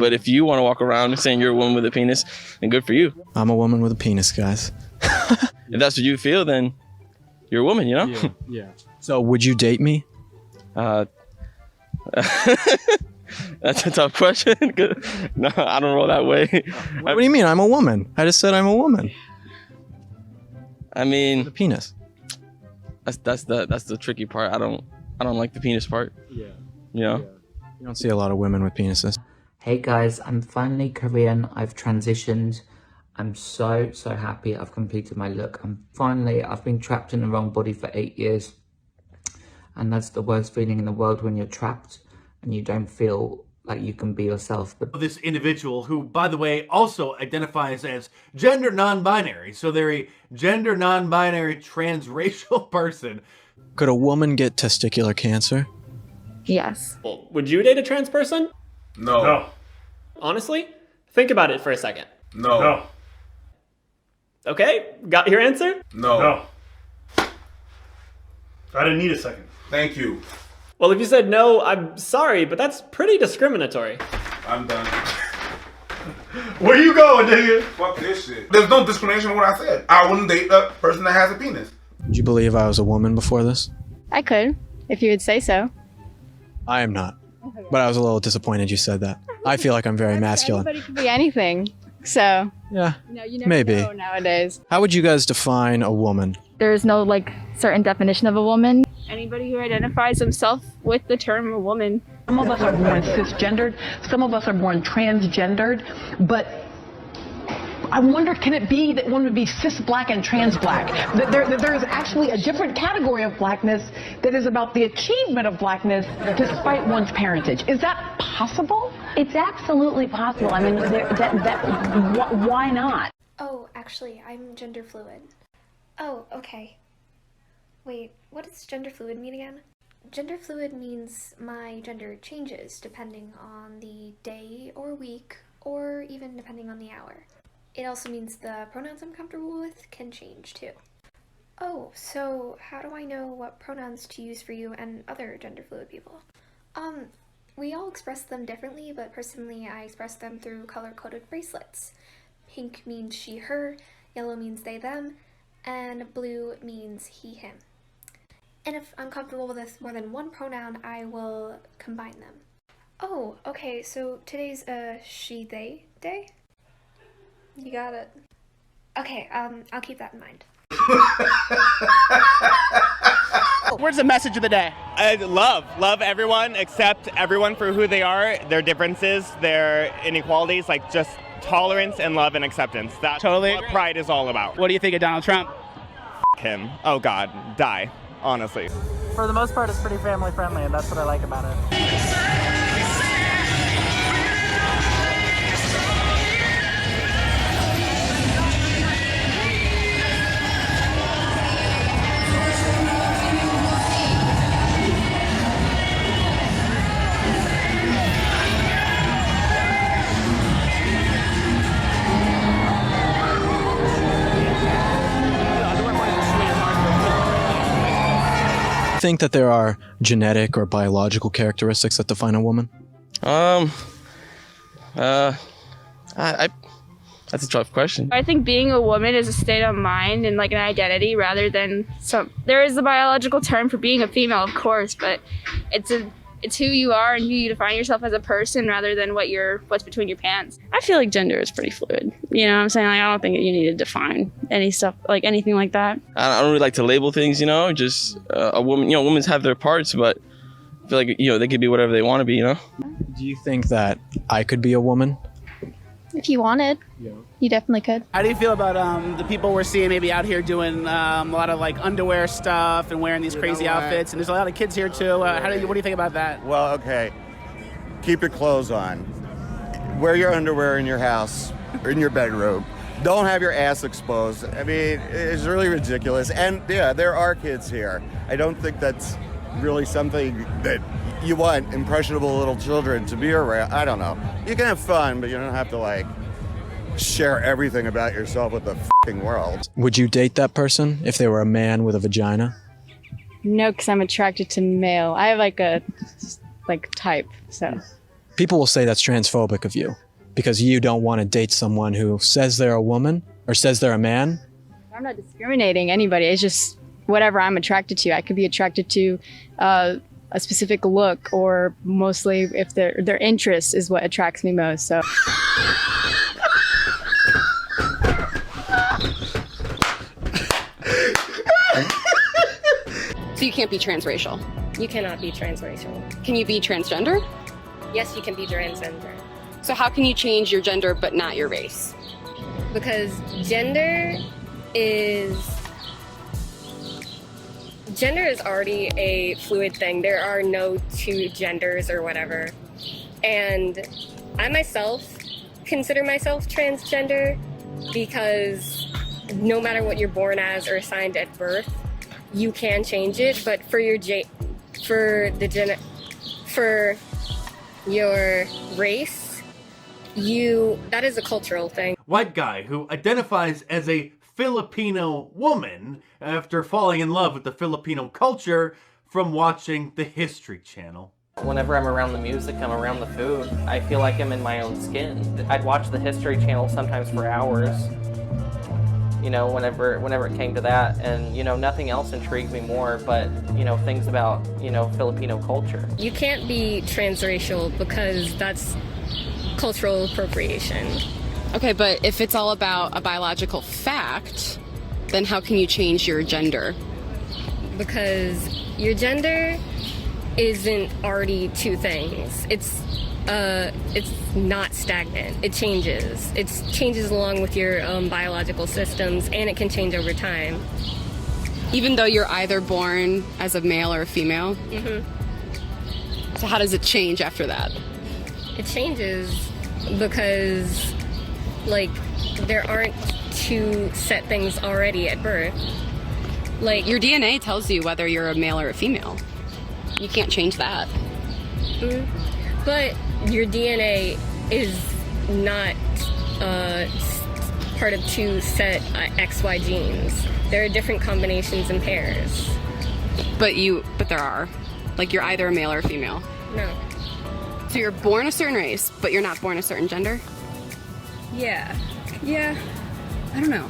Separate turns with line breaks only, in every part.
But if you want to walk around saying you're a woman with a penis, then good for you.
I'm a woman with a penis, guys.
If that's what you feel, then you're a woman, you know?
Yeah. So would you date me?
That's a tough question. No, I don't roll that way.
What do you mean? I'm a woman. I just said I'm a woman.
I mean,
The penis.
that's the tricky part. I don't like the penis part.
Yeah.
You know?
You don't see a lot of women with penises.
Hey guys, I'm finally Korean. I've transitioned. I'm so happy I've completed my look. I've been trapped in the wrong body for 8 years. And that's the worst feeling in the world, when you're trapped and you don't feel like you can be yourself. But
this individual, who, by the way, also identifies as gender non-binary. So they're a gender non-binary transracial person.
Could a woman get testicular cancer?
Yes.
Well, would you date a trans person?
No.
Honestly? Think about it for a second.
No.
Okay, got your answer?
No.
I didn't need a second.
Thank you.
Well, if you said no, I'm sorry, but that's pretty discriminatory.
I'm done.
Where you going, nigga?
Fuck this shit. There's no discrimination in what I said. I wouldn't date a person that has a penis.
Would you believe I was a woman before this?
I could, if you would say so.
I am not. But I was a little disappointed you said that. I feel like I'm very masculine.
Anybody could be anything. So,
Yeah,
you never
maybe.
know nowadays.
How would you guys define a woman?
There's no certain definition of a woman. Anybody who identifies himself with the term a woman.
Some of us are born cisgendered, some of us are born transgendered, but I wonder, can it be that one would be cis black and trans black? That there is actually a different category of blackness that is about the achievement of blackness despite one's parentage. Is that possible?
It's absolutely possible. I mean, why not?
Oh, actually, I'm gender fluid. Oh, okay. Wait, what does gender fluid mean again? Gender fluid means my gender changes depending on the day or week, or even depending on the hour. It also means the pronouns I'm comfortable with can change too. Oh, so how do I know what pronouns to use for you and other gender fluid people? We all express them differently, but personally I express them through color-coded bracelets. Pink means she, her, yellow means they, them, and blue means he, him. And if I'm comfortable with more than one pronoun, I will combine them. Oh, okay, so today's she, they day? You got it. Okay, I'll keep that in mind.
Where's the message of the day?
Love everyone, accept everyone for who they are, their differences, their inequalities, like just tolerance and love and acceptance. That's totally what pride is all about.
What do you think of Donald Trump?
F him. Oh God, die, honestly.
For the most part, it's pretty family friendly, and that's what I like about it.
Think that there are genetic or biological characteristics that define a woman?
That's a tough question.
I think being a woman is a state of mind and an identity rather than there is a biological term for being a female, of course, but it's who you are and who you define yourself as a person rather than what's between your pants. I feel like gender is pretty fluid. You know what I'm saying? I don't think you need to define any stuff, anything like that.
I don't really like to label things, just a woman, women have their parts, but I feel like, they could be whatever they want to be,
Do you think that I could be a woman?
If you wanted, you definitely could.
How do you feel about the people we're seeing maybe out here doing a lot of underwear stuff and wearing these crazy outfits? And there's a lot of kids here too. What do you think about that?
Well, okay. Keep your clothes on. Wear your underwear in your house or in your bedroom. Don't have your ass exposed. I mean, it's really ridiculous. And yeah, there are kids here. I don't think that's really something that you want impressionable little children to be around. I don't know. You can have fun, but you don't have to share everything about yourself with the f***ing world.
Would you date that person if they were a man with a vagina?
No, because I'm attracted to male. I have a type, so.
People will say that's transphobic of you because you don't want to date someone who says they're a woman or says they're a man.
I'm not discriminating anybody. It's just whatever I'm attracted to. I could be attracted to a specific look, or mostly if their interest is what attracts me most. So.
So you can't be transracial?
You cannot be transracial.
Can you be transgender?
Yes, you can be transgender.
So how can you change your gender but not your race?
Because gender is already a fluid thing. There are no two genders or whatever. And I myself consider myself transgender because no matter what you're born as or assigned at birth, you can change it. But for your race, that is a cultural thing.
White guy who identifies as a Filipino woman after falling in love with the Filipino culture from watching the History Channel.
Whenever I'm around the music, I'm around the food, I feel like I'm in my own skin. I'd watch the History Channel sometimes for hours, you know, whenever it came to that, and, you know, nothing else intrigued me more but, you know, things about, you know, Filipino culture.
You can't be transracial because that's cultural appropriation.
Okay, but if it's all about a biological fact, then how can you change your gender?
Because your gender isn't already two things. It's not stagnant. It changes. It changes along with your biological systems, and it can change over time.
Even though you're either born as a male or a female?
Mm-hmm.
So how does it change after that?
It changes because, like, there aren't two set things already at birth.
Like, your DNA tells you whether you're a male or a female. You can't change that.
Mm-hmm. But your DNA is not part of two set XY genes. There are different combinations and pairs.
But there are. Like, you're either a male or a female.
No.
So you're born a certain race, but you're not born a certain gender?
Yeah.
I don't know.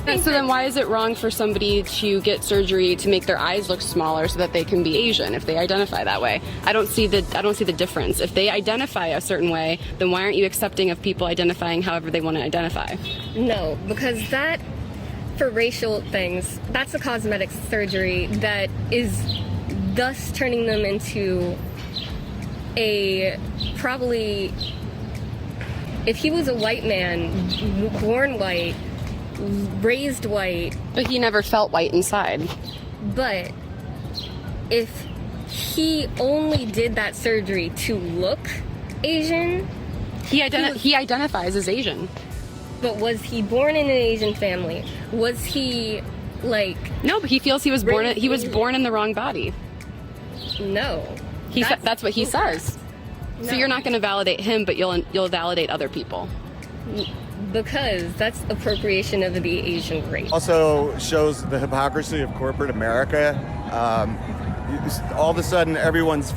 So then why is it wrong for somebody to get surgery to make their eyes look smaller so that they can be Asian if they identify that way? I don't see the difference. If they identify a certain way, then why aren't you accepting of people identifying however they want to identify?
No, because that, for racial things, that's a cosmetic surgery that is thus turning them into probably, if he was a white man, born white, raised white.
But he never felt white inside.
But if he only did that surgery to look Asian...
He identifies as Asian.
But was he born in an Asian family? Was he, like...
No, but he feels he was born in the wrong body.
No.
That's what he says. No. So you're not going to validate him, but you'll validate other people.
Because that's appropriation of the Asian race.
Also shows the hypocrisy of corporate America. All of a sudden, everyone's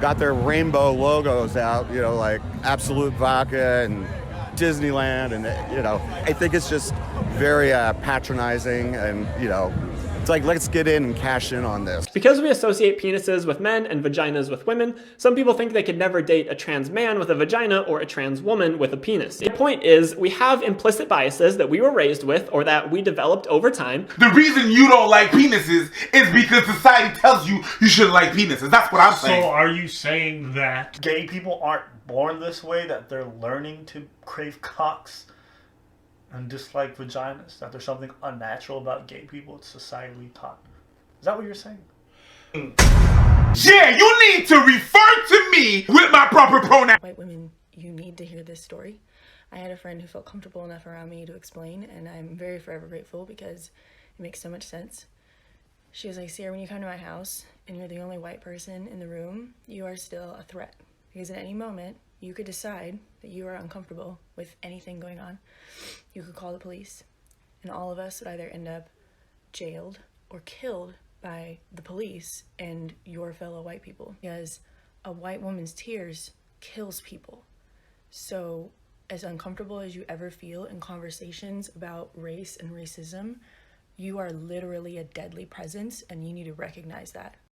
got their rainbow logos out, you know, like Absolute Vodka and Disneyland, and, you know, I think it's just very patronizing, and, you know, it's like, let's get in and cash in on this.
Because we associate penises with men and vaginas with women, some people think they could never date a trans man with a vagina or a trans woman with a penis. The point is, we have implicit biases that we were raised with or that we developed over time.
The reason you don't like penises is because society tells you you shouldn't like penises. That's what I'm saying.
So are you saying that gay people aren't born this way, that they're learning to crave cocks and dislike vaginas, that there's something unnatural about gay people? It's societally taught. Is that what you're saying?
Yeah, you need to refer to me with my proper pronoun.
White women, you need to hear this story. I had a friend who felt comfortable enough around me to explain, and I'm very forever grateful because it makes so much sense. She was like, Sierra, when you come to my house and you're the only white person in the room, you are still a threat. Because at any moment, you could decide that you are uncomfortable with anything going on. You could call the police, and all of us would either end up jailed or killed by the police and your fellow white people. Because a white woman's tears kills people. So as uncomfortable as you ever feel in conversations about race and racism, you are literally a deadly presence, and you need to recognize that.